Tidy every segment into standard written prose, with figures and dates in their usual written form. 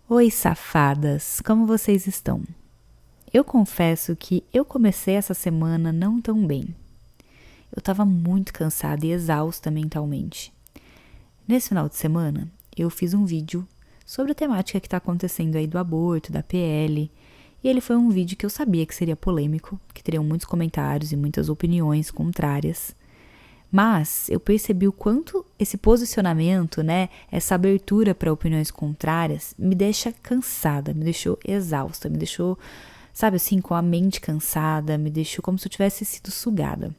Oi, safadas, como vocês estão? Eu confesso que eu comecei essa semana não tão bem. Eu tava muito cansada e exausta mentalmente. Nesse final de semana, eu fiz um vídeo sobre a temática que tá acontecendo aí do aborto, da PL, e ele foi um vídeo que eu sabia que seria polêmico, que teriam muitos comentários e muitas opiniões contrárias. Mas eu percebi o quanto esse posicionamento, essa abertura para opiniões contrárias me deixa cansada, me deixou exausta, me deixou, sabe assim, com a mente cansada, me deixou como se eu tivesse sido sugada.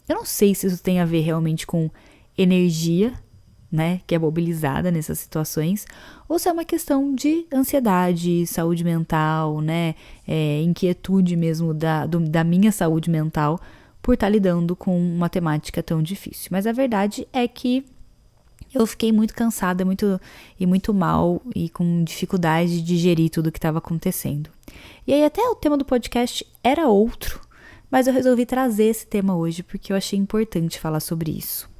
Eu não sei se isso tem a ver realmente com energia, que é mobilizada nessas situações, ou se é uma questão de ansiedade, saúde mental, inquietude mesmo da minha saúde mental, por estar lidando com uma temática tão difícil. Mas a verdade é que eu fiquei muito cansada muito mal e com dificuldade de digerir tudo o que estava acontecendo. E aí até o tema do podcast era outro, mas eu resolvi trazer esse tema hoje porque eu achei importante falar sobre isso.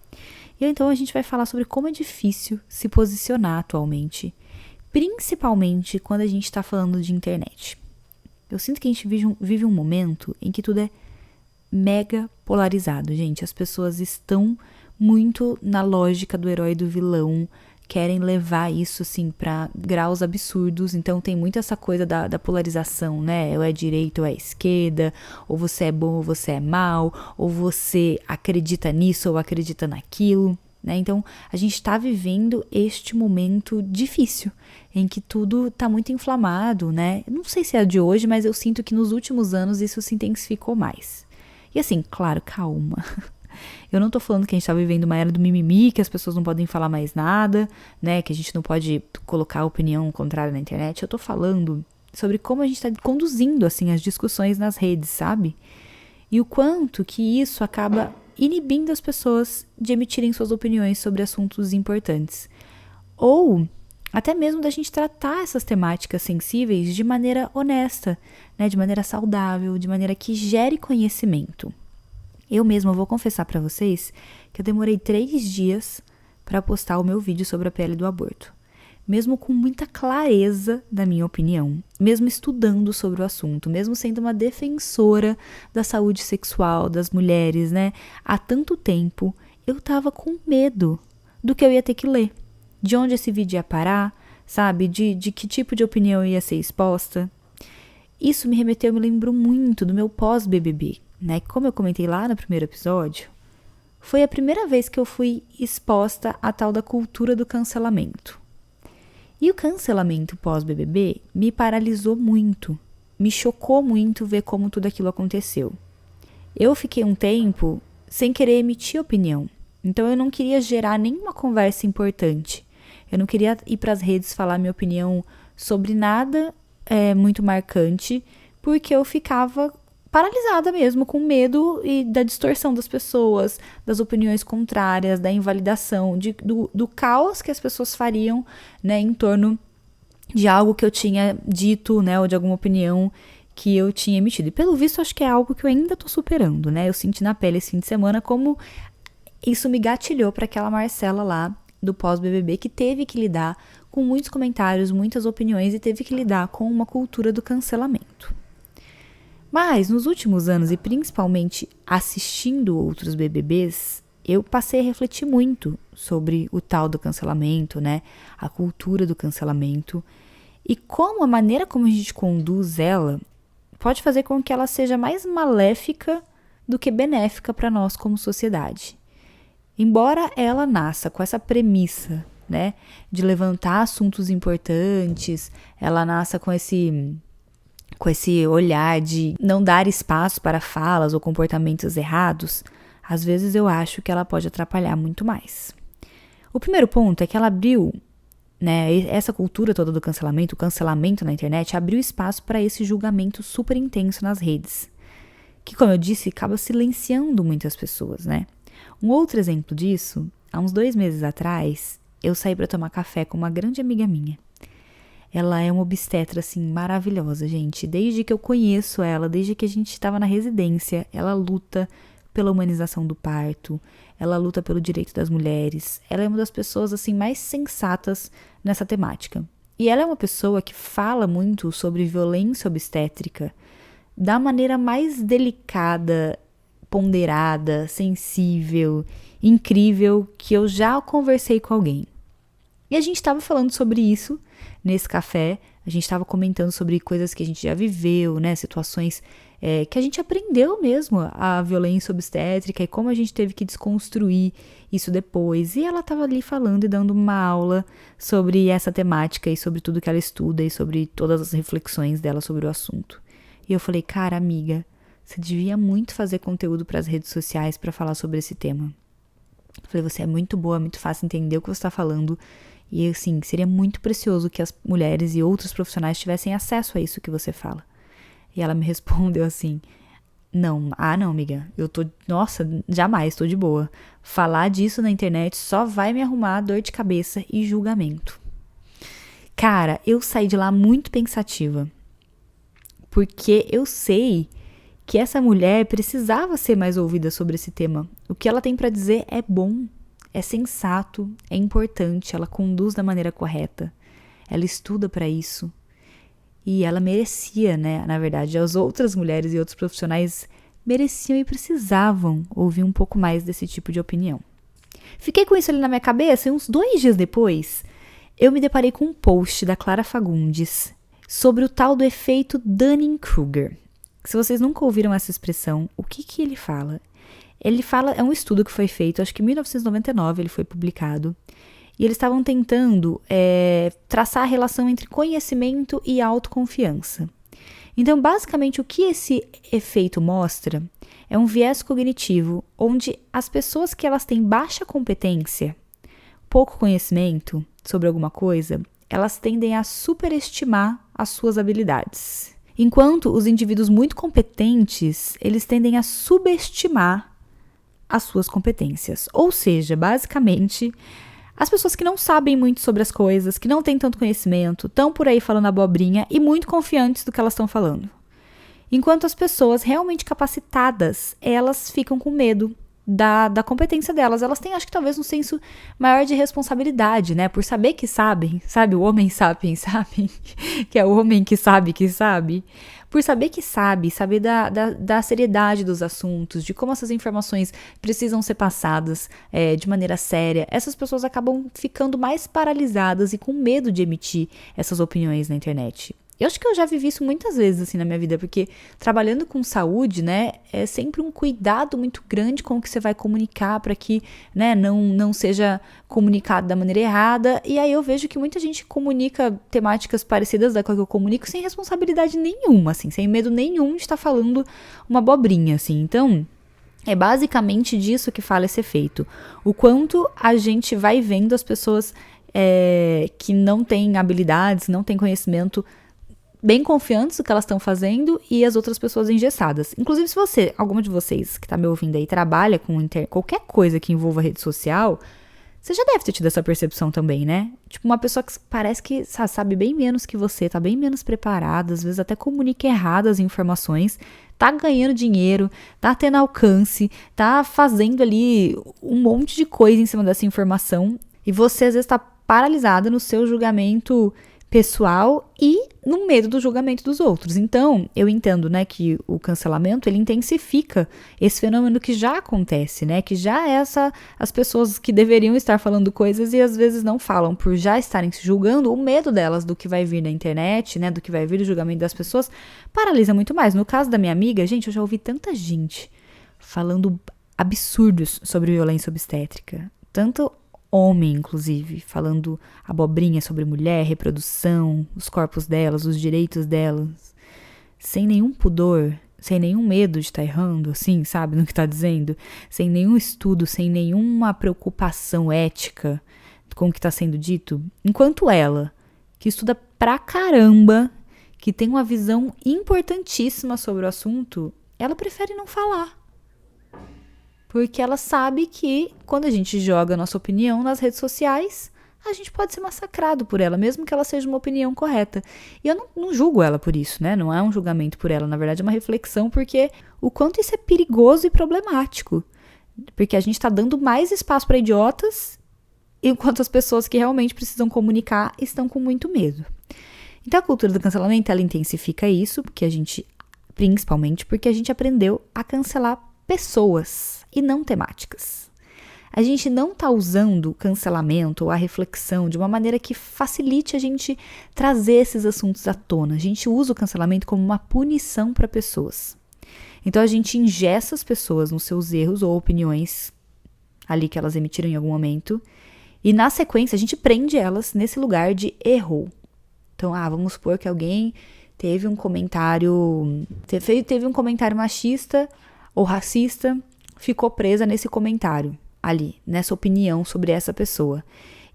E então a gente vai falar sobre como é difícil se posicionar atualmente, principalmente quando a gente está falando de internet. Eu sinto que a gente vive um momento em que tudo é mega polarizado, gente. As pessoas estão muito na lógica do herói e do vilão, querem levar isso, assim, pra graus absurdos. Então tem muito essa coisa da polarização, ou é direita ou é esquerda, ou você é bom ou você é mal, ou você acredita nisso ou acredita naquilo, Então a gente tá vivendo este momento difícil, em que tudo tá muito inflamado, Não sei se é de hoje, mas eu sinto que nos últimos anos isso se intensificou mais. E assim, claro, calma. Eu não tô falando que a gente tá vivendo uma era do mimimi, que as pessoas não podem falar mais nada, que a gente não pode colocar opinião contrária na internet. Eu tô falando sobre como a gente tá conduzindo, assim, as discussões nas redes, sabe? E o quanto que isso acaba inibindo as pessoas de emitirem suas opiniões sobre assuntos importantes. Ou até mesmo da gente tratar essas temáticas sensíveis de maneira honesta, de maneira saudável, de maneira que gere conhecimento. Eu mesma vou confessar para vocês que eu demorei 3 dias para postar o meu vídeo sobre a pele do aborto. Mesmo com muita clareza da minha opinião, mesmo estudando sobre o assunto, mesmo sendo uma defensora da saúde sexual das mulheres, há tanto tempo, eu tava com medo do que eu ia ter que ler. De onde esse vídeo ia parar, sabe? De que tipo de opinião ia ser exposta. Isso me lembrou muito do meu pós-BBB, Como eu comentei lá no primeiro episódio, foi a primeira vez que eu fui exposta à tal da cultura do cancelamento. E o cancelamento pós-BBB me paralisou muito, me chocou muito ver como tudo aquilo aconteceu. Eu fiquei um tempo sem querer emitir opinião, então eu não queria gerar nenhuma conversa importante. Eu não queria ir para as redes falar minha opinião sobre nada muito marcante, porque eu ficava paralisada mesmo, com medo e da distorção das pessoas, das opiniões contrárias, da invalidação, do caos que as pessoas fariam, em torno de algo que eu tinha dito, ou de alguma opinião que eu tinha emitido. E pelo visto, acho que é algo que eu ainda tô superando, Eu senti na pele esse fim de semana como isso me gatilhou para aquela Marcela lá do pós-BBB, que teve que lidar com muitos comentários, muitas opiniões e teve que lidar com uma cultura do cancelamento. Mas nos últimos anos, e principalmente assistindo outros BBBs, eu passei a refletir muito sobre o tal do cancelamento, a cultura do cancelamento, e como a maneira como a gente conduz ela pode fazer com que ela seja mais maléfica do que benéfica para nós como sociedade. Embora ela nasça com essa premissa, de levantar assuntos importantes, ela nasça com esse olhar de não dar espaço para falas ou comportamentos errados, às vezes eu acho que ela pode atrapalhar muito mais. O primeiro ponto é que ela abriu, essa cultura toda do cancelamento, o cancelamento na internet, abriu espaço para esse julgamento super intenso nas redes, que, como eu disse, acaba silenciando muitas pessoas, Um outro exemplo disso, há uns 2 meses atrás, eu saí para tomar café com uma grande amiga minha. Ela é uma obstetra, assim, maravilhosa, gente. Desde que eu conheço ela, desde que a gente estava na residência, ela luta pela humanização do parto, ela luta pelo direito das mulheres. Ela é uma das pessoas, assim, mais sensatas nessa temática. E ela é uma pessoa que fala muito sobre violência obstétrica da maneira mais delicada, ponderada, sensível, incrível que eu já conversei com alguém. E a gente estava falando sobre isso nesse café, a gente estava comentando sobre coisas que a gente já viveu, né, situações que a gente aprendeu mesmo, a violência obstétrica e como a gente teve que desconstruir isso depois. E ela estava ali falando e dando uma aula sobre essa temática e sobre tudo que ela estuda e sobre todas as reflexões dela sobre o assunto. E eu falei, cara, amiga, você devia muito fazer conteúdo para as redes sociais para falar sobre esse tema. Eu falei, você é muito boa, é muito fácil entender o que você está falando. E assim, seria muito precioso que as mulheres e outros profissionais tivessem acesso a isso que você fala. E ela me respondeu assim, não, amiga, nossa, jamais, tô de boa. Falar disso na internet só vai me arrumar dor de cabeça e julgamento. Cara, eu saí de lá muito pensativa. Porque eu sei que essa mulher precisava ser mais ouvida sobre esse tema. O que ela tem para dizer é bom, é sensato, é importante, ela conduz da maneira correta, ela estuda para isso. E ela merecia, né? Na verdade, as outras mulheres e outros profissionais mereciam e precisavam ouvir um pouco mais desse tipo de opinião. Fiquei com isso ali na minha cabeça e uns 2 dias depois, eu me deparei com um post da Clara Fagundes sobre o tal do efeito Dunning-Kruger. Se vocês nunca ouviram essa expressão, o que ele fala? Ele fala, é um estudo que foi feito, acho que em 1999 ele foi publicado, e eles estavam tentando traçar a relação entre conhecimento e autoconfiança. Então, basicamente, o que esse efeito mostra é um viés cognitivo, onde as pessoas que elas têm baixa competência, pouco conhecimento sobre alguma coisa, elas tendem a superestimar as suas habilidades. Enquanto os indivíduos muito competentes, eles tendem a subestimar as suas competências. Ou seja, basicamente, as pessoas que não sabem muito sobre as coisas, que não têm tanto conhecimento, estão por aí falando abobrinha e muito confiantes do que elas estão falando. Enquanto as pessoas realmente capacitadas, elas ficam com medo da competência delas. Elas têm, acho que talvez, um senso maior de responsabilidade, né? Por saber que sabem, sabe? O homem sapiens, sabe? Que é o homem que sabe que sabe. Por saber que sabe, saber da seriedade dos assuntos, de como essas informações precisam ser passadas de maneira séria, essas pessoas acabam ficando mais paralisadas e com medo de emitir essas opiniões na internet. Eu acho que eu já vivi isso muitas vezes assim na minha vida, porque trabalhando com saúde, né, é sempre um cuidado muito grande com o que você vai comunicar para que, né, não seja comunicado da maneira errada. E aí eu vejo que muita gente comunica temáticas parecidas da que eu comunico sem responsabilidade nenhuma, assim, sem medo nenhum de estar falando uma abobrinha, assim. Então, é basicamente disso que fala esse efeito. O quanto a gente vai vendo as pessoas que não têm habilidades, não têm conhecimento, bem confiantes do que elas estão fazendo e as outras pessoas engessadas. Inclusive, se você, alguma de vocês que está me ouvindo aí, trabalha com qualquer coisa que envolva rede social, você já deve ter tido essa percepção também, né? Tipo, uma pessoa que parece que sabe bem menos que você, tá bem menos preparada, às vezes até comunica errado as informações, tá ganhando dinheiro, tá tendo alcance, tá fazendo ali um monte de coisa em cima dessa informação e você às vezes tá paralisada no seu julgamento pessoal e no medo do julgamento dos outros. Então, eu entendo, né, que o cancelamento, ele intensifica esse fenômeno que já acontece, né, que já é as pessoas que deveriam estar falando coisas e às vezes não falam, por já estarem se julgando, o medo delas do que vai vir na internet, né, do que vai vir do julgamento das pessoas, paralisa muito mais. No caso da minha amiga, gente, eu já ouvi tanta gente falando absurdos sobre violência obstétrica, tanto homem, inclusive, falando abobrinha sobre mulher, reprodução, os corpos delas, os direitos delas, sem nenhum pudor, sem nenhum medo de estar errando, assim, sabe, no que tá dizendo, sem nenhum estudo, sem nenhuma preocupação ética com o que tá sendo dito, enquanto ela, que estuda pra caramba, que tem uma visão importantíssima sobre o assunto, ela prefere não falar. Porque ela sabe que quando a gente joga a nossa opinião nas redes sociais, a gente pode ser massacrado por ela, mesmo que ela seja uma opinião correta. E eu não julgo ela por isso, né? Não é um julgamento por ela, na verdade é uma reflexão, porque o quanto isso é perigoso e problemático. Porque a gente está dando mais espaço para idiotas, enquanto as pessoas que realmente precisam comunicar estão com muito medo. Então a cultura do cancelamento, ela intensifica isso, principalmente porque a gente aprendeu a cancelar pessoas e não temáticas. A gente não está usando o cancelamento ou a reflexão de uma maneira que facilite a gente trazer esses assuntos à tona. A gente usa o cancelamento como uma punição para pessoas. Então a gente engessa as pessoas nos seus erros ou opiniões ali que elas emitiram em algum momento, e na sequência a gente prende elas nesse lugar de errou. Então, vamos supor que alguém teve um comentário machista ou racista, ficou presa nesse comentário ali, nessa opinião sobre essa pessoa.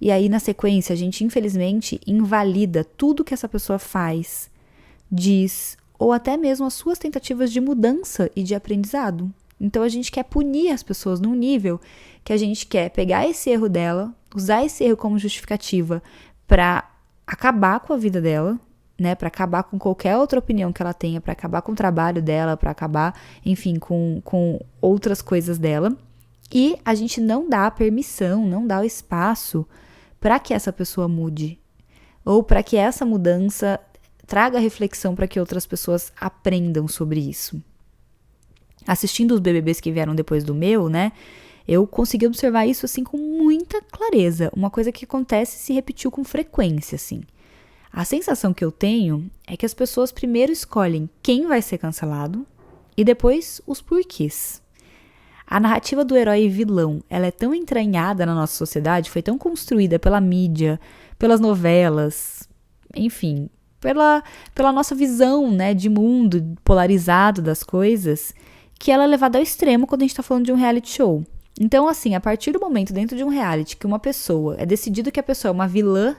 E aí, na sequência, a gente, infelizmente, invalida tudo que essa pessoa faz, diz, ou até mesmo as suas tentativas de mudança e de aprendizado. Então, a gente quer punir as pessoas num nível que a gente quer pegar esse erro dela, usar esse erro como justificativa para acabar com a vida dela, né, para acabar com qualquer outra opinião que ela tenha, para acabar com o trabalho dela, para acabar, enfim, com outras coisas dela. E a gente não dá a permissão, não dá o espaço para que essa pessoa mude, ou para que essa mudança traga reflexão para que outras pessoas aprendam sobre isso. Assistindo os BBBs que vieram depois do meu, né, eu consegui observar isso, assim, com muita clareza. Uma coisa que acontece e se repetiu com frequência, assim. A sensação que eu tenho é que as pessoas primeiro escolhem quem vai ser cancelado e depois os porquês. A narrativa do herói e vilão, ela é tão entranhada na nossa sociedade, foi tão construída pela mídia, pelas novelas, enfim, pela nossa visão, né, de mundo polarizado das coisas, que ela é levada ao extremo quando a gente está falando de um reality show. Então, assim, a partir do momento dentro de um reality que uma pessoa, é decidido que a pessoa é uma vilã,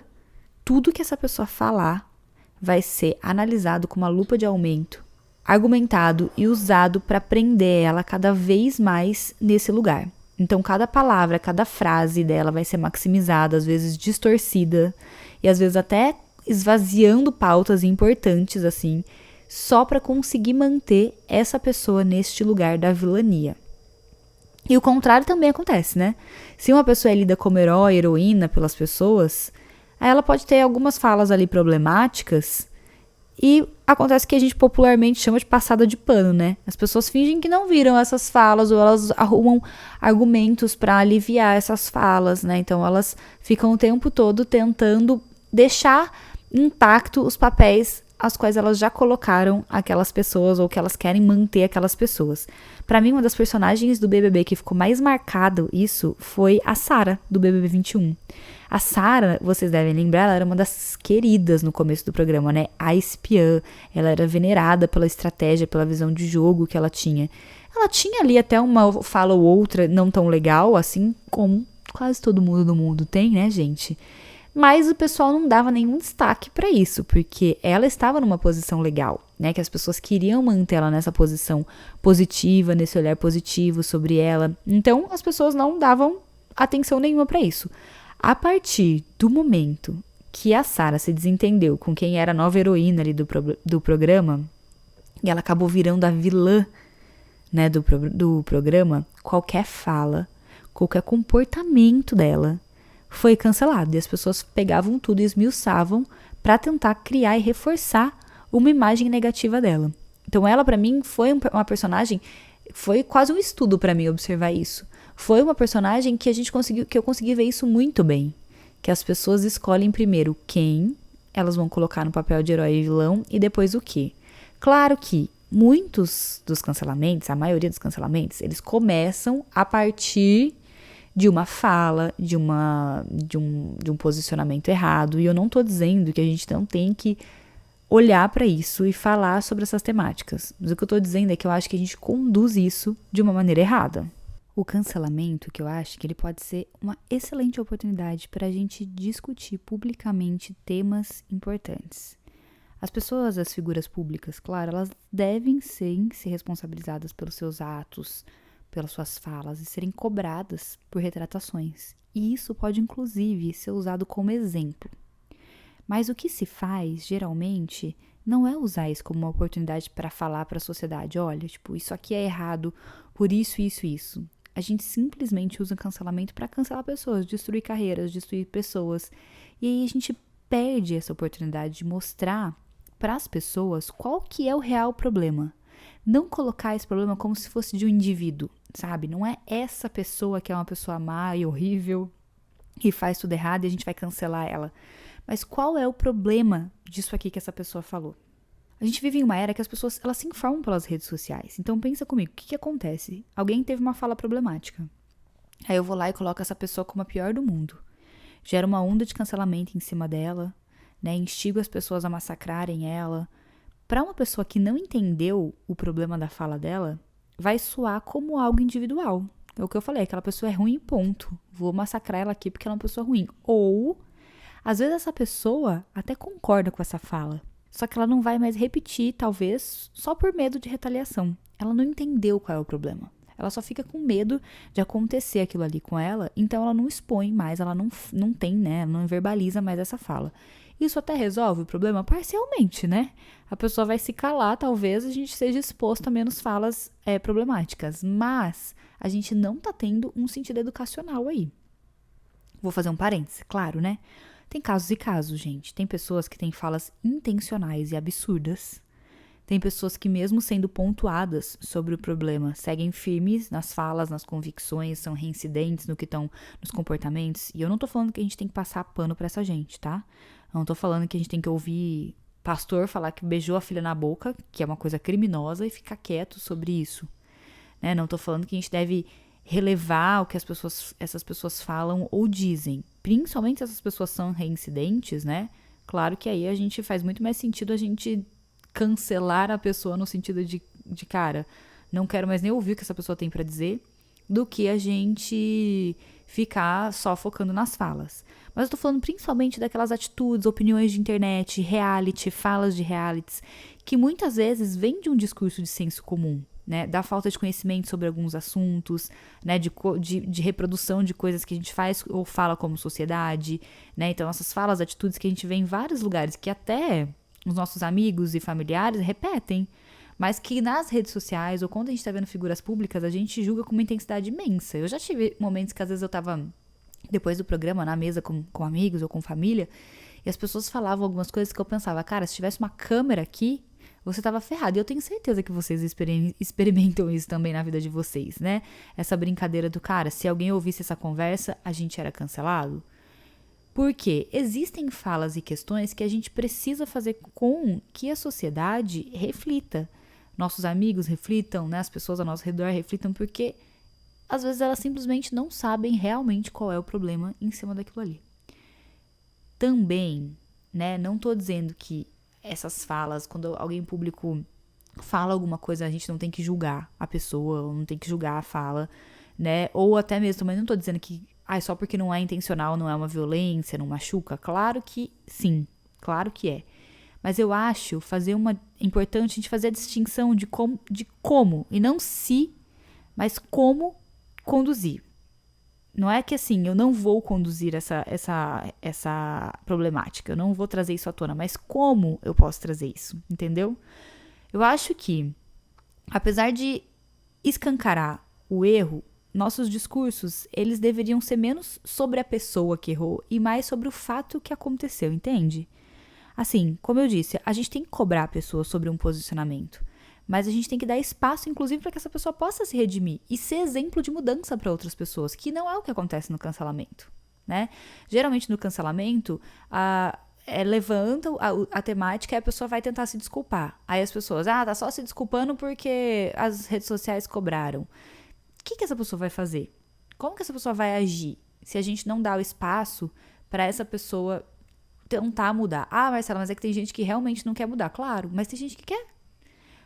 tudo que essa pessoa falar vai ser analisado com uma lupa de aumento, argumentado e usado para prender ela cada vez mais nesse lugar. Então, cada palavra, cada frase dela vai ser maximizada, às vezes distorcida, e às vezes até esvaziando pautas importantes, assim, só para conseguir manter essa pessoa neste lugar da vilania. E o contrário também acontece, né? Se uma pessoa é lida como herói, heroína pelas pessoas, aí ela pode ter algumas falas ali problemáticas e acontece que a gente popularmente chama de passada de pano, né? As pessoas fingem que não viram essas falas ou elas arrumam argumentos para aliviar essas falas, né? Então elas ficam o tempo todo tentando deixar intacto os papéis as quais elas já colocaram aquelas pessoas ou que elas querem manter aquelas pessoas. Pra mim, uma das personagens do BBB que ficou mais marcado isso foi a Sara, do BBB 21. A Sara, vocês devem lembrar, ela era uma das queridas no começo do programa, né? A espiã, ela era venerada pela estratégia, pela visão de jogo que ela tinha. Ela tinha ali até uma fala ou outra não tão legal, assim como quase todo mundo do mundo tem, né, gente? Mas o pessoal não dava nenhum destaque para isso, porque ela estava numa posição legal, né? Que as pessoas queriam manter ela nessa posição positiva, nesse olhar positivo sobre ela. Então, as pessoas não davam atenção nenhuma para isso. A partir do momento que a Sara se desentendeu com quem era a nova heroína ali do programa, e ela acabou virando a vilã, né, do programa, qualquer fala, qualquer comportamento dela foi cancelado, e as pessoas pegavam tudo e esmiuçavam para tentar criar e reforçar uma imagem negativa dela. Então ela, para mim, foi uma personagem, foi quase um estudo para mim observar isso. Foi uma personagem que eu consegui ver isso muito bem, que as pessoas escolhem primeiro quem elas vão colocar no papel de herói e vilão e depois o que. Claro que muitos dos cancelamentos, a maioria dos cancelamentos, eles começam a partir de uma fala, de um posicionamento errado. E eu não tô dizendo que a gente não tem que olhar para isso e falar sobre essas temáticas. Mas o que eu tô dizendo é que eu acho que a gente conduz isso de uma maneira errada. O cancelamento, que eu acho que ele pode ser uma excelente oportunidade para a gente discutir publicamente temas importantes. As pessoas, as figuras públicas, claro, elas devem sim ser responsabilizadas pelos seus atos, pelas suas falas e serem cobradas por retratações. E isso pode, inclusive, ser usado como exemplo. Mas o que se faz, geralmente, não é usar isso como uma oportunidade para falar para a sociedade, olha, tipo, isso aqui é errado por isso, isso, isso. A gente simplesmente usa cancelamento para cancelar pessoas, destruir carreiras, destruir pessoas. E aí a gente perde essa oportunidade de mostrar para as pessoas qual que é o real problema. Não colocar esse problema como se fosse de um indivíduo, sabe? Não é essa pessoa que é uma pessoa má e horrível e faz tudo errado e a gente vai cancelar ela. Mas qual é o problema disso aqui que essa pessoa falou? A gente vive em uma era que as pessoas elas se informam pelas redes sociais. Então pensa comigo, o que acontece? Alguém teve uma fala problemática. Aí eu vou lá e coloco essa pessoa como a pior do mundo. Gera uma onda de cancelamento em cima dela, né? Instigo as pessoas a massacrarem ela. Para uma pessoa que não entendeu o problema da fala dela, vai soar como algo individual. É o que eu falei, aquela pessoa é ruim, ponto. Vou massacrar ela aqui porque ela é uma pessoa ruim. Ou, às vezes essa pessoa até concorda com essa fala, só que ela não vai mais repetir, talvez, só por medo de retaliação. Ela não entendeu qual é o problema. Ela só fica com medo de acontecer aquilo ali com ela, então ela não expõe mais, ela não tem, né, não verbaliza mais essa fala. Isso até resolve o problema parcialmente, né? A pessoa vai se calar, talvez a gente seja exposto a menos falas problemáticas, mas a gente não tá tendo um sentido educacional aí. Vou fazer um parêntese, claro, né? Tem casos e casos, gente. Tem pessoas que têm falas intencionais e absurdas. Tem pessoas que, mesmo sendo pontuadas sobre o problema, seguem firmes nas falas, nas convicções, são reincidentes no que estão nos comportamentos. E eu não tô falando que a gente tem que passar pano pra essa gente, tá? Eu não tô falando que a gente tem que ouvir pastor falar que beijou a filha na boca, que é uma coisa criminosa, e ficar quieto sobre isso. Né? Não tô falando que a gente deve relevar o que essas pessoas falam ou dizem. Principalmente se essas pessoas são reincidentes, né? Claro que aí a gente faz muito mais sentido a gente cancelar a pessoa no sentido de cara, não quero mais nem ouvir o que essa pessoa tem pra dizer, do que a gente ficar só focando nas falas. Mas eu tô falando principalmente daquelas atitudes, opiniões de internet, reality, falas de realities, que muitas vezes vêm de um discurso de senso comum, né, da falta de conhecimento sobre alguns assuntos, né, de reprodução de coisas que a gente faz ou fala como sociedade, né, então essas falas, atitudes que a gente vê em vários lugares, que até os nossos amigos e familiares repetem, mas que nas redes sociais ou quando a gente tá vendo figuras públicas, a gente julga com uma intensidade imensa. Eu já tive momentos que às vezes eu tava, depois do programa, na mesa com amigos ou com família, e as pessoas falavam algumas coisas que eu pensava, cara, se tivesse uma câmera aqui, você tava ferrado. E eu tenho certeza que vocês experimentam isso também na vida de vocês, né? Essa brincadeira do cara, se alguém ouvisse essa conversa, a gente era cancelado. Porque existem falas e questões que a gente precisa fazer com que a sociedade reflita. Nossos amigos reflitam, né? As pessoas ao nosso redor reflitam, porque às vezes elas simplesmente não sabem realmente qual é o problema em cima daquilo ali. Também, né? Não tô dizendo que essas falas, quando alguém público fala alguma coisa, a gente não tem que julgar a pessoa, ou não tem que julgar a fala, né? Ou até mesmo, também não tô dizendo que só porque não é intencional, não é uma violência, não machuca. Claro que sim, claro que é. Mas eu acho importante a gente fazer a distinção de como, e não se, mas como conduzir. Não é que assim, eu não vou conduzir essa problemática, eu não vou trazer isso à tona, mas como eu posso trazer isso, entendeu? Eu acho que, apesar de escancarar o erro, nossos discursos, eles deveriam ser menos sobre a pessoa que errou e mais sobre o fato que aconteceu, entende? Assim, como eu disse, a gente tem que cobrar a pessoa sobre um posicionamento, mas a gente tem que dar espaço, inclusive, para que essa pessoa possa se redimir e ser exemplo de mudança para outras pessoas, que não é o que acontece no cancelamento, né? Geralmente no cancelamento, levanta a temática e a pessoa vai tentar se desculpar. Aí as pessoas, tá só se desculpando porque as redes sociais cobraram. O que essa pessoa vai fazer? Como que essa pessoa vai agir se a gente não dá o espaço para essa pessoa tentar mudar? Marcela, mas é que tem gente que realmente não quer mudar. Claro, mas tem gente que quer.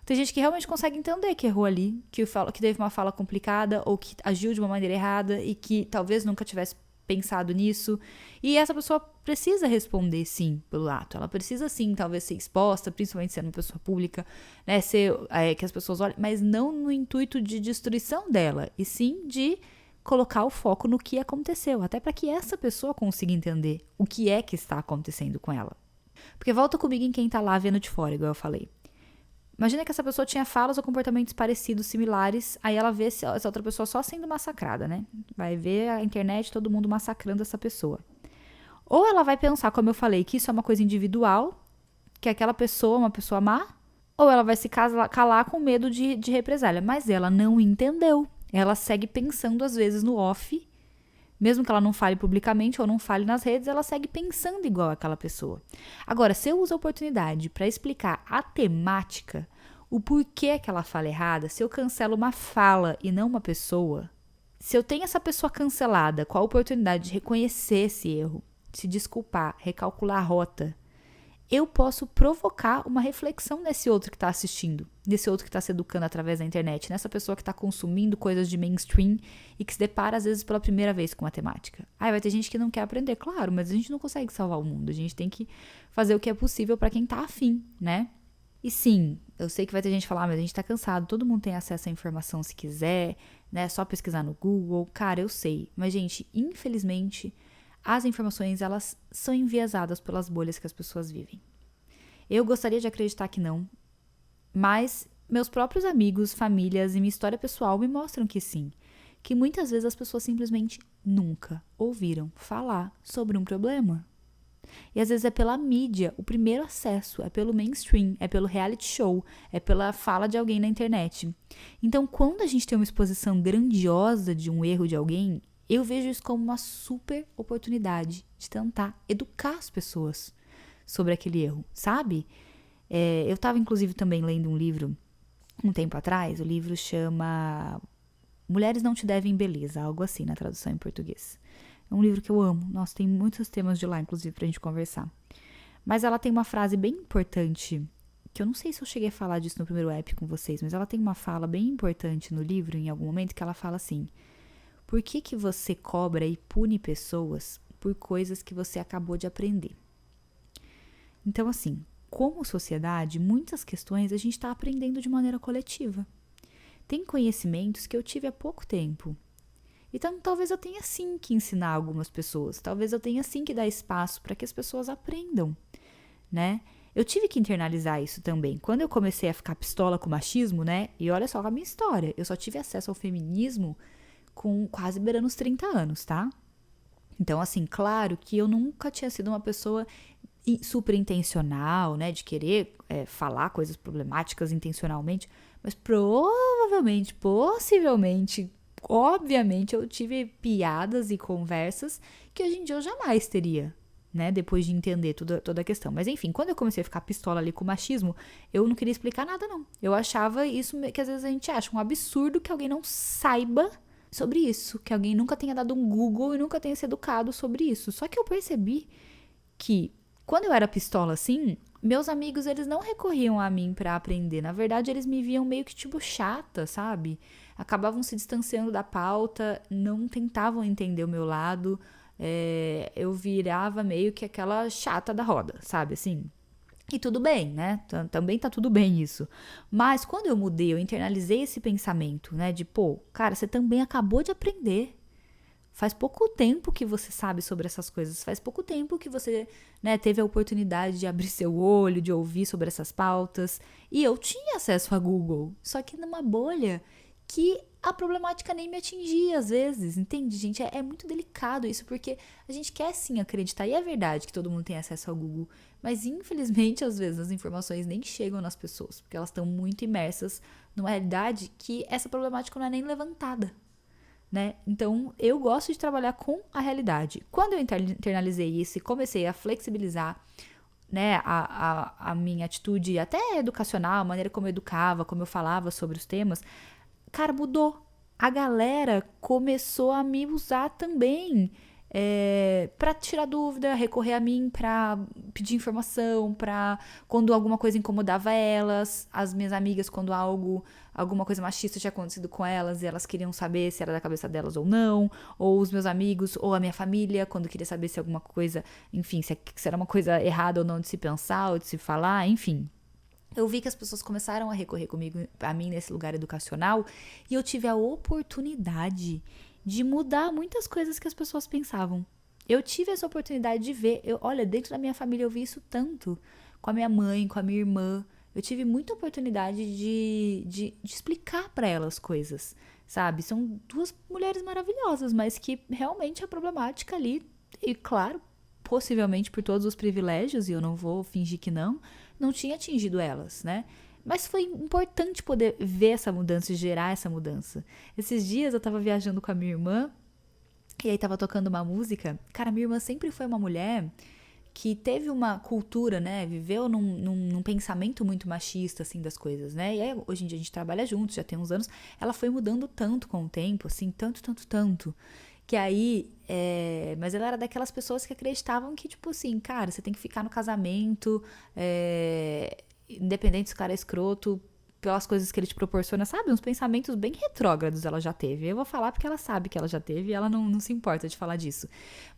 Tem gente que realmente consegue entender que errou ali, que teve uma fala complicada ou que agiu de uma maneira errada e que talvez nunca tivesse pensado nisso. E essa pessoa precisa responder sim pelo ato. Ela precisa sim, talvez, ser exposta, principalmente sendo uma pessoa pública, né? Que as pessoas olhem, mas não no intuito de destruição dela, e sim de colocar o foco no que aconteceu, até para que essa pessoa consiga entender o que é que está acontecendo com ela. Porque volta comigo em quem tá lá vendo de fora, igual eu falei. Imagina que essa pessoa tinha falas ou comportamentos parecidos, similares, aí ela vê essa outra pessoa só sendo massacrada, né? Vai ver a internet, todo mundo massacrando essa pessoa. Ou ela vai pensar, como eu falei, que isso é uma coisa individual, que aquela pessoa é uma pessoa má, ou ela vai se calar com medo de represália. Mas ela não entendeu. Ela segue pensando, às vezes, no off, mesmo que ela não fale publicamente ou não fale nas redes, ela segue pensando igual aquela pessoa. Agora, se eu uso a oportunidade para explicar a temática, o porquê que ela fala errada, se eu cancelo uma fala e não uma pessoa, se eu tenho essa pessoa cancelada com a oportunidade de reconhecer esse erro, se desculpar, recalcular a rota, eu posso provocar uma reflexão nesse outro que está assistindo, nesse outro que está se educando através da internet, nessa pessoa que está consumindo coisas de mainstream e que se depara, às vezes, pela primeira vez com matemática. Vai ter gente que não quer aprender, claro, mas a gente não consegue salvar o mundo. A gente tem que fazer o que é possível para quem está afim, né? E sim, eu sei que vai ter gente que falar, mas a gente está cansado, todo mundo tem acesso à informação se quiser, né? Só pesquisar no Google. Cara, eu sei. Mas, gente, infelizmente, as informações, elas são enviesadas pelas bolhas que as pessoas vivem. Eu gostaria de acreditar que não, mas meus próprios amigos, famílias e minha história pessoal me mostram que sim. Que muitas vezes as pessoas simplesmente nunca ouviram falar sobre um problema. E às vezes é pela mídia, o primeiro acesso, é pelo mainstream, é pelo reality show, é pela fala de alguém na internet. Então, quando a gente tem uma exposição grandiosa de um erro de alguém, eu vejo isso como uma super oportunidade de tentar educar as pessoas sobre aquele erro, sabe? Eu estava, inclusive, também lendo um livro um tempo atrás. O livro chama Mulheres Não Te Devem Beleza, algo assim na tradução em português. É um livro que eu amo. Nossa, tem muitos temas de lá, inclusive, pra gente conversar. Mas ela tem uma frase bem importante, que eu não sei se eu cheguei a falar disso no primeiro app com vocês, mas ela tem uma fala bem importante no livro, em algum momento, que ela fala assim: por que você cobra e pune pessoas por coisas que você acabou de aprender? Então, assim, como sociedade, muitas questões a gente está aprendendo de maneira coletiva. Tem conhecimentos que eu tive há pouco tempo. Então, talvez eu tenha sim que ensinar algumas pessoas. Talvez eu tenha sim que dar espaço para que as pessoas aprendam, né? Eu tive que internalizar isso também. Quando eu comecei a ficar pistola com o machismo, né? E olha só a minha história. Eu só tive acesso ao feminismo com quase beirando os 30 anos, tá? Então, assim, claro que eu nunca tinha sido uma pessoa super intencional, né? De querer falar coisas problemáticas intencionalmente. Mas provavelmente, possivelmente, obviamente, eu tive piadas e conversas que hoje em dia eu jamais teria, né? Depois de entender toda a questão. Mas enfim, quando eu comecei a ficar pistola ali com o machismo, eu não queria explicar nada, não. Eu achava isso que às vezes a gente acha um absurdo que alguém não saiba sobre isso, que alguém nunca tenha dado um Google e nunca tenha se educado sobre isso. Só que eu percebi que quando eu era pistola assim, meus amigos, eles não recorriam a mim pra aprender. Na verdade, eles me viam meio que tipo chata, sabe? Acabavam se distanciando da pauta, não tentavam entender o meu lado. Eu virava meio que aquela chata da roda, sabe? Assim. E tudo bem, né? Também tá tudo bem isso. Mas quando eu mudei, eu internalizei esse pensamento, né? De, pô, cara, você também acabou de aprender. Faz pouco tempo que você sabe sobre essas coisas. Faz pouco tempo que você, né, teve a oportunidade de abrir seu olho, de ouvir sobre essas pautas. E eu tinha acesso a Google. Só que numa bolha que a problemática nem me atingia às vezes, entende, gente? É muito delicado isso, porque a gente quer sim acreditar, e é verdade que todo mundo tem acesso ao Google, mas infelizmente às vezes as informações nem chegam nas pessoas, porque elas estão muito imersas numa realidade que essa problemática não é nem levantada, né? Então eu gosto de trabalhar com a realidade. Quando eu internalizei isso e comecei a flexibilizar, né, a minha atitude até educacional, a maneira como eu educava, como eu falava sobre os temas, cara, mudou. A galera começou a me usar também pra tirar dúvida, recorrer a mim pra pedir informação, pra quando alguma coisa incomodava elas, as minhas amigas, quando alguma coisa machista tinha acontecido com elas e elas queriam saber se era da cabeça delas ou não, ou os meus amigos, ou a minha família, quando queria saber se alguma coisa, enfim, se era uma coisa errada ou não de se pensar ou de se falar, enfim. Eu vi que as pessoas começaram a recorrer comigo, a mim, nesse lugar educacional, e eu tive a oportunidade de mudar muitas coisas que as pessoas pensavam. Eu tive essa oportunidade de ver, olha, dentro da minha família eu vi isso tanto, com a minha mãe, com a minha irmã. Eu tive muita oportunidade de explicar para elas coisas, sabe? São duas mulheres maravilhosas, mas que realmente a problemática ali, e claro, possivelmente por todos os privilégios, e eu não vou fingir que não tinha atingido elas, né? Mas foi importante poder ver essa mudança e gerar essa mudança. Esses dias eu tava viajando com a minha irmã, e aí tava tocando uma música. Cara, minha irmã sempre foi uma mulher que teve uma cultura, né? Viveu num pensamento muito machista, assim, das coisas, né? E aí, hoje em dia a gente trabalha juntos, já tem uns anos. Ela foi mudando tanto com o tempo, assim, tanto. Que aí, mas ela era daquelas pessoas que acreditavam que, tipo assim, cara, você tem que ficar no casamento, independente se o cara é escroto, pelas coisas que ele te proporciona, sabe? Uns pensamentos bem retrógrados ela já teve. Eu vou falar porque ela sabe que ela já teve e ela não se importa de falar disso.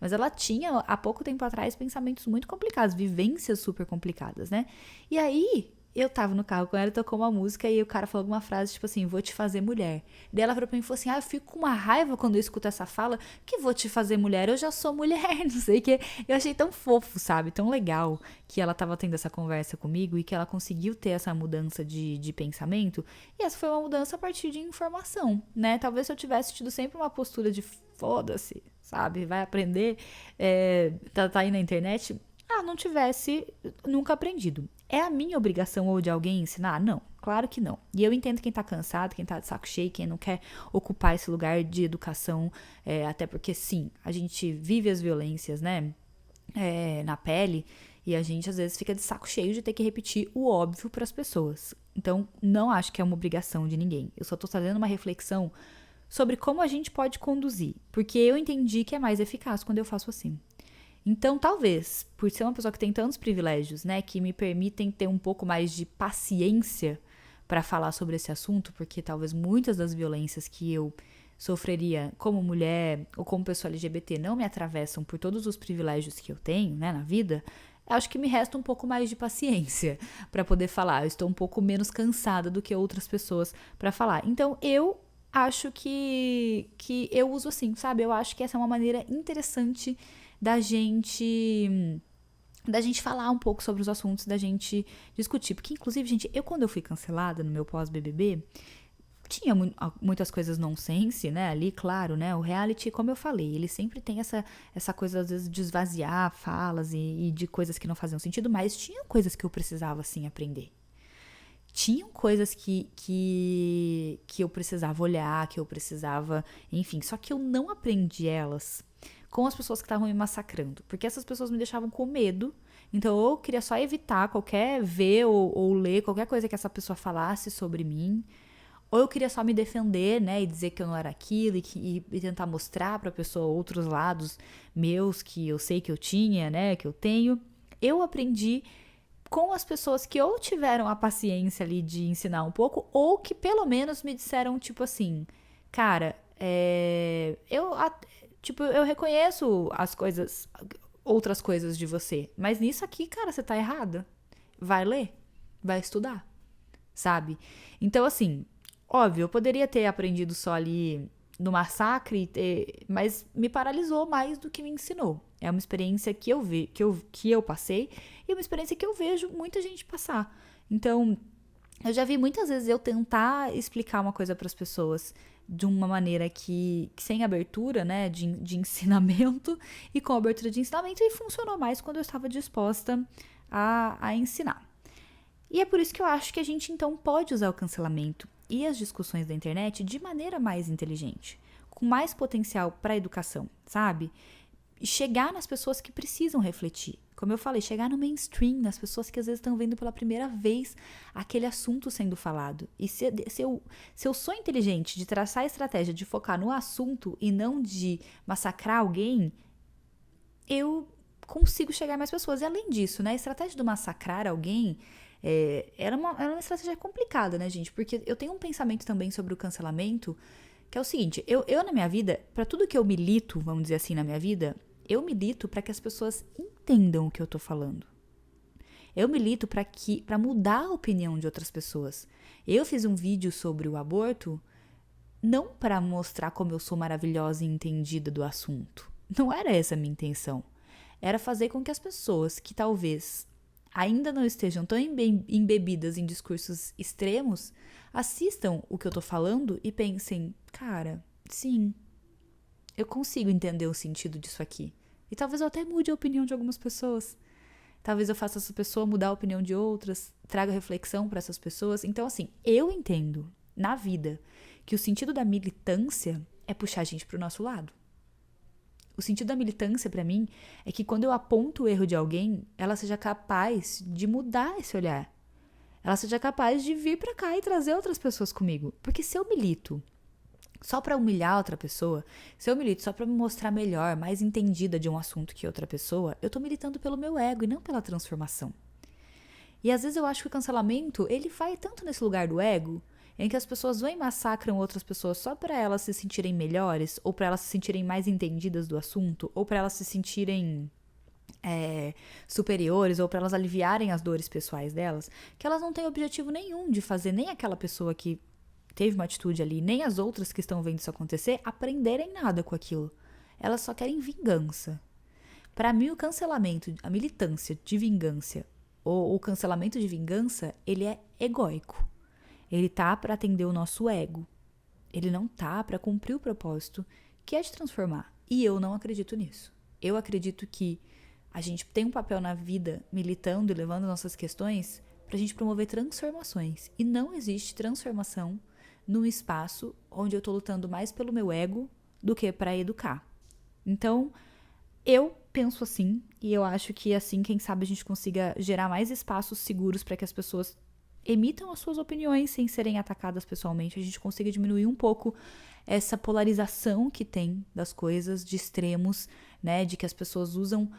Mas ela tinha, há pouco tempo atrás, pensamentos muito complicados, vivências super complicadas, né? E aí, eu tava no carro com ela e tocou uma música e o cara falou alguma frase, tipo assim, vou te fazer mulher. Daí ela virou pra mim e falou assim, eu fico com uma raiva quando eu escuto essa fala, que vou te fazer mulher, eu já sou mulher, não sei o que. Eu achei tão fofo, sabe, tão legal que ela tava tendo essa conversa comigo e que ela conseguiu ter essa mudança de pensamento. E essa foi uma mudança a partir de informação, né? Talvez se eu tivesse tido sempre uma postura de foda-se, sabe, vai aprender, tá aí na internet, não tivesse nunca aprendido. É a minha obrigação ou de alguém ensinar? Não, claro que não. E eu entendo quem tá cansado, quem tá de saco cheio, quem não quer ocupar esse lugar de educação, até porque sim, a gente vive as violências, né, na pele, e a gente às vezes fica de saco cheio de ter que repetir o óbvio para as pessoas. Então, não acho que é uma obrigação de ninguém. Eu só tô trazendo uma reflexão sobre como a gente pode conduzir, porque eu entendi que é mais eficaz quando eu faço assim. Então, talvez, por ser uma pessoa que tem tantos privilégios, né, que me permitem ter um pouco mais de paciência para falar sobre esse assunto, porque talvez muitas das violências que eu sofreria como mulher ou como pessoa LGBT não me atravessam por todos os privilégios que eu tenho, né, na vida, acho que me resta um pouco mais de paciência para poder falar. Eu estou um pouco menos cansada do que outras pessoas para falar. Então, eu acho que eu uso assim, sabe? Eu acho que essa é uma maneira interessante da gente falar um pouco sobre os assuntos, da gente discutir. Porque, inclusive, gente, quando eu fui cancelada no meu pós-BBB, tinha muitas coisas nonsense, né, ali, claro, né, o reality, como eu falei, ele sempre tem essa coisa, às vezes, de esvaziar falas e de coisas que não faziam sentido, mas tinha coisas que eu precisava, assim, aprender. Tinham coisas que eu precisava olhar, que eu precisava, enfim, só que eu não aprendi elas com as pessoas que estavam me massacrando, porque essas pessoas me deixavam com medo, então eu queria só evitar ver ou ler qualquer coisa que essa pessoa falasse sobre mim, ou eu queria só me defender, né, e dizer que eu não era aquilo e tentar mostrar pra pessoa outros lados meus que eu sei que eu tinha, né, que eu tenho. Eu aprendi com as pessoas que ou tiveram a paciência ali de ensinar um pouco, ou que pelo menos me disseram, tipo assim, cara, eu reconheço as coisas, outras coisas de você, mas nisso aqui, cara, você tá errada. Vai ler, vai estudar, sabe? Então, assim, óbvio, eu poderia ter aprendido só ali no massacre, mas me paralisou mais do que me ensinou. É uma experiência que eu passei e uma experiência que eu vejo muita gente passar. Então, eu já vi muitas vezes eu tentar explicar uma coisa para as pessoas de uma maneira que sem abertura, né, de ensinamento e com abertura de ensinamento, e funcionou mais quando eu estava disposta a ensinar. E é por isso que eu acho que a gente então pode usar o cancelamento e as discussões da internet de maneira mais inteligente, com mais potencial para a educação, sabe? E chegar nas pessoas que precisam refletir. Como eu falei, chegar no mainstream, nas pessoas que às vezes estão vendo pela primeira vez aquele assunto sendo falado. E se eu sou inteligente de traçar a estratégia de focar no assunto e não de massacrar alguém, eu consigo chegar a mais pessoas. E além disso, né, a estratégia do massacrar alguém Era uma estratégia complicada, né, gente? Porque eu tenho um pensamento também sobre o cancelamento, que é o seguinte, eu na minha vida, pra tudo que eu milito, vamos dizer assim, na minha vida, eu milito pra que as pessoas entendam o que eu tô falando. Eu milito pra mudar a opinião de outras pessoas. Eu fiz um vídeo sobre o aborto não para mostrar como eu sou maravilhosa e entendida do assunto. Não era essa a minha intenção. Era fazer com que as pessoas que talvez ainda não estejam tão embebidas em discursos extremos assistam o que eu tô falando e pensem, cara, sim, eu consigo entender o sentido disso aqui. E talvez eu até mude a opinião de algumas pessoas. Talvez eu faça essa pessoa mudar a opinião de outras, traga reflexão para essas pessoas. Então, assim, eu entendo na vida que o sentido da militância é puxar a gente pro nosso lado. O sentido da militância, para mim, é que quando eu aponto o erro de alguém, ela seja capaz de mudar esse olhar. Ela seja capaz de vir pra cá e trazer outras pessoas comigo. Porque se eu milito só pra humilhar outra pessoa, se eu milito só pra me mostrar melhor, mais entendida de um assunto que outra pessoa, eu tô militando pelo meu ego e não pela transformação. E às vezes eu acho que o cancelamento, ele vai tanto nesse lugar do ego, em que as pessoas vão e massacram outras pessoas só pra elas se sentirem melhores, ou pra elas se sentirem mais entendidas do assunto, ou pra elas se sentirem superiores, ou pra elas aliviarem as dores pessoais delas, que elas não têm objetivo nenhum de fazer nem aquela pessoa que teve uma atitude ali, nem as outras que estão vendo isso acontecer, aprenderem nada com aquilo. Elas só querem vingança. Para mim, o cancelamento, a militância de vingança, ou o cancelamento de vingança, ele é egóico. Ele tá para atender o nosso ego. Ele não tá para cumprir o propósito, que é de transformar. E eu não acredito nisso. Eu acredito que a gente tem um papel na vida militando e levando nossas questões pra gente promover transformações. E não existe transformação num espaço onde eu tô lutando mais pelo meu ego do que para educar. Então, eu penso assim, e eu acho que assim, quem sabe a gente consiga gerar mais espaços seguros para que as pessoas emitam as suas opiniões sem serem atacadas pessoalmente, a gente consiga diminuir um pouco essa polarização que tem das coisas, de extremos, né, de que as pessoas usam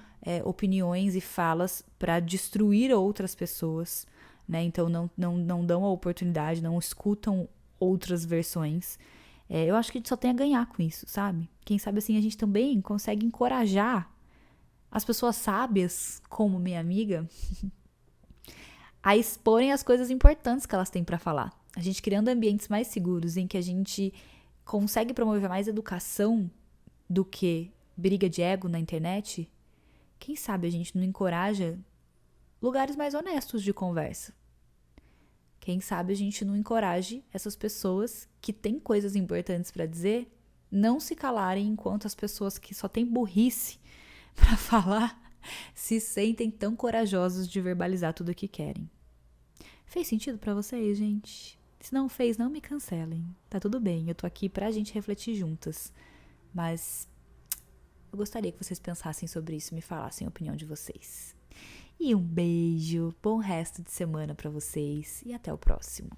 opiniões e falas para destruir outras pessoas, né, então não dão a oportunidade, não escutam outras versões. Eu acho que a gente só tem a ganhar com isso, sabe? Quem sabe assim a gente também consegue encorajar as pessoas sábias, como minha amiga, a exporem as coisas importantes que elas têm para falar. A gente criando ambientes mais seguros em que a gente consegue promover mais educação do que briga de ego na internet, quem sabe a gente não encoraja lugares mais honestos de conversa. Quem sabe a gente não encoraje essas pessoas que têm coisas importantes para dizer não se calarem enquanto as pessoas que só têm burrice para falar se sentem tão corajosos de verbalizar tudo o que querem. Fez sentido para vocês, gente? Se não fez, não me cancelem. Tá tudo bem, eu tô aqui pra gente refletir juntas. Mas eu gostaria que vocês pensassem sobre isso e me falassem a opinião de vocês. E um beijo, bom resto de semana pra vocês e até o próximo.